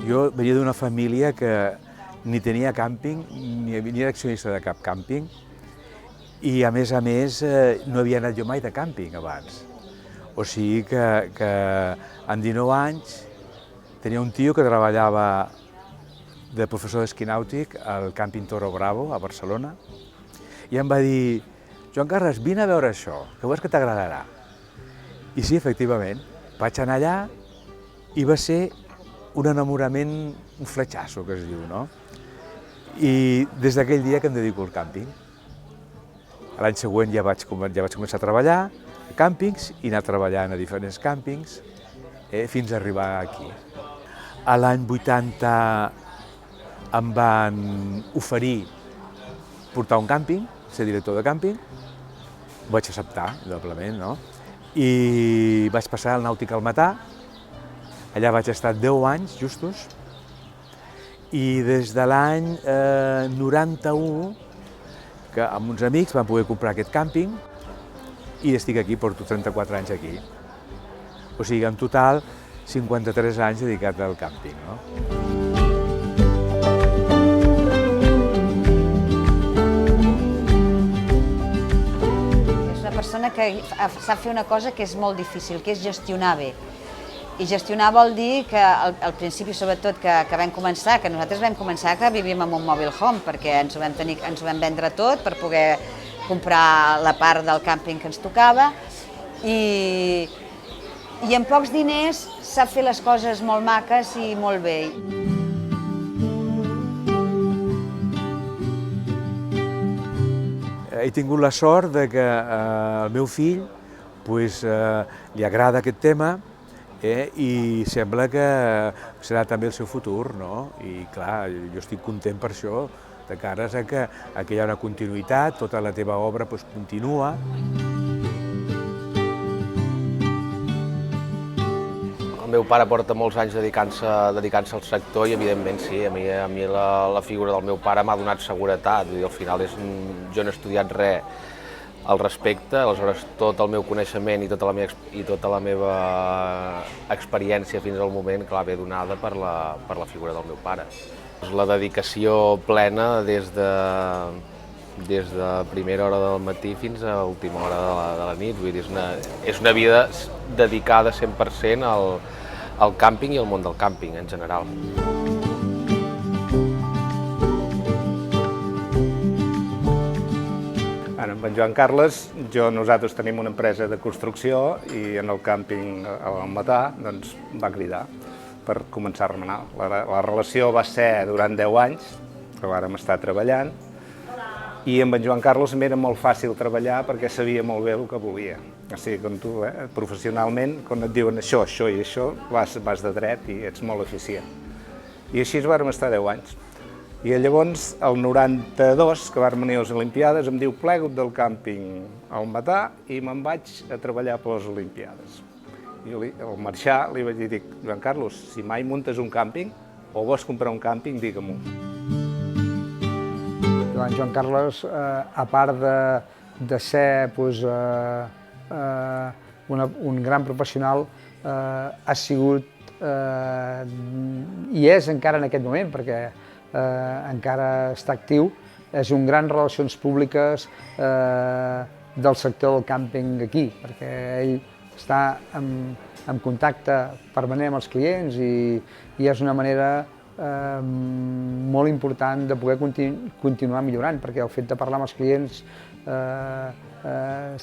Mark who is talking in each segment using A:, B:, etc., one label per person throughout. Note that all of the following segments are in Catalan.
A: Jo venia d'una família que ni tenia càmping, ni era accionista de cap càmping, i a més no havia anat jo mai de càmping abans. O sigui que amb 19 anys tenia un tio que treballava de professor d'esquí nàutic al càmping Toro Bravo, a Barcelona, i em va dir: Joan Carles, vine a veure això, que veus que t'agradarà. I sí, efectivament, vaig anar allà i va ser un enamorament, un fletxasso, que es diu, no? I des d'aquell dia que em dedico al càmping. L'any següent ja vaig començar a treballar a càmpings i anar treballant a diferents càmpings fins a arribar aquí. A l'any 80 em van oferir portar un càmping, ser director de càmping. Ho vaig acceptar, indudablement, no? I vaig passar al Nàutic al Matà. Allà vaig estar 10 anys, justos, i des de l'any 91, que amb uns amics vam poder comprar aquest càmping, i estic aquí, porto 34 anys aquí. O sigui, en total, 53 anys dedicat al càmping, no?
B: És una persona que sap fer una cosa que és molt difícil, que és gestionar bé. I gestionar vol dir que al principi, sobretot, que vam començar, que nosaltres vam començar que vivíem en un mobile home, perquè ens ho vam vendre tot per poder comprar la part del càmping que ens tocava, i amb pocs diners sap fer les coses molt maques i molt bé.
A: He tingut la sort que al meu fill li agrada aquest tema, i sembla que serà també el seu futur, no? I clar, jo estic content per això, de cares a que hi ha una continuïtat, tota la teva obra continua.
C: El meu pare porta molts anys dedicant-se al sector i, evidentment, sí, a mi la figura del meu pare m'ha donat seguretat. Vull dir, al final jo no he estudiat res al respecte, aleshores tot el meu coneixement i tota la meva experiència fins al moment, clar, ve donada per la figura del meu pare. La dedicació plena des de primera hora del matí fins a última hora de la nit, vull dir, és una vida dedicada 100% al càmping i al món del càmping en general.
D: Amb en Joan Carles, nosaltres tenim una empresa de construcció i en el càmping al Matà va cridar per començar a remenar. La relació va ser durant 10 anys, que vàrem estar treballant, i amb en Joan Carles m'era molt fàcil treballar perquè sabia molt bé el que volia. O sigui, com tu, professionalment, quan et diuen això i això, vas de dret i ets molt eficient. I així vàrem estar 10 anys. I llavors, el 92, que vam venir a les Olimpiades, em diu plega't del càmping al Matà i me'n vaig a treballar per les Olimpiades. I al marxar li vaig dir, Joan Carlos, si mai muntes un càmping o vols comprar un càmping, digue-m'ho.
E: Joan Carles, a part de ser un gran professional, ha sigut i és encara en aquest moment, perquè encara està actiu, és un gran relacions públiques del sector del càmping aquí, perquè ell està en contacte permanent amb els clients i és una manera molt important de poder continuar millorant, perquè el fet de parlar amb els clients,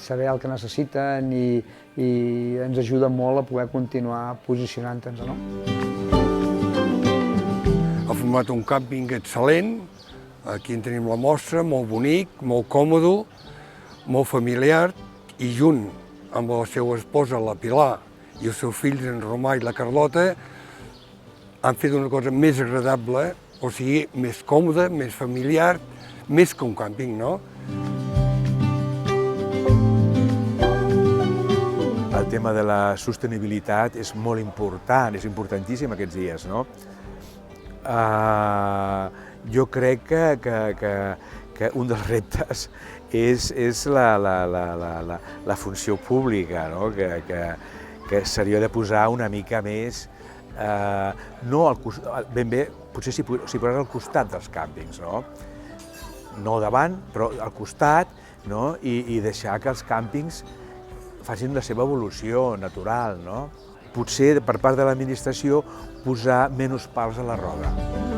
E: saber el que necessiten i ens ajuda molt a poder continuar posicionant-nos, no?
F: Ha format un càmping excel·lent, aquí en tenim la mostra, molt bonic, molt còmode, molt familiar, i junt amb la seva esposa, la Pilar, i els seus fills, en Romà i la Carlota, han fet una cosa més agradable, o sigui, més còmoda, més familiar, més que un càmping, no?
A: El tema de la sostenibilitat és molt important, és importantíssim aquests dies, no? Jo crec que un dels reptes és la funció pública, no? Que seria de posar una mica més no ben bé, potser s'hi posarà al costat dels càmpings, no? No davant, però al costat, no? I deixar que els càmpings facin la seva evolució natural, no? Potser, per part de l'administració, posar menys pals a la roda.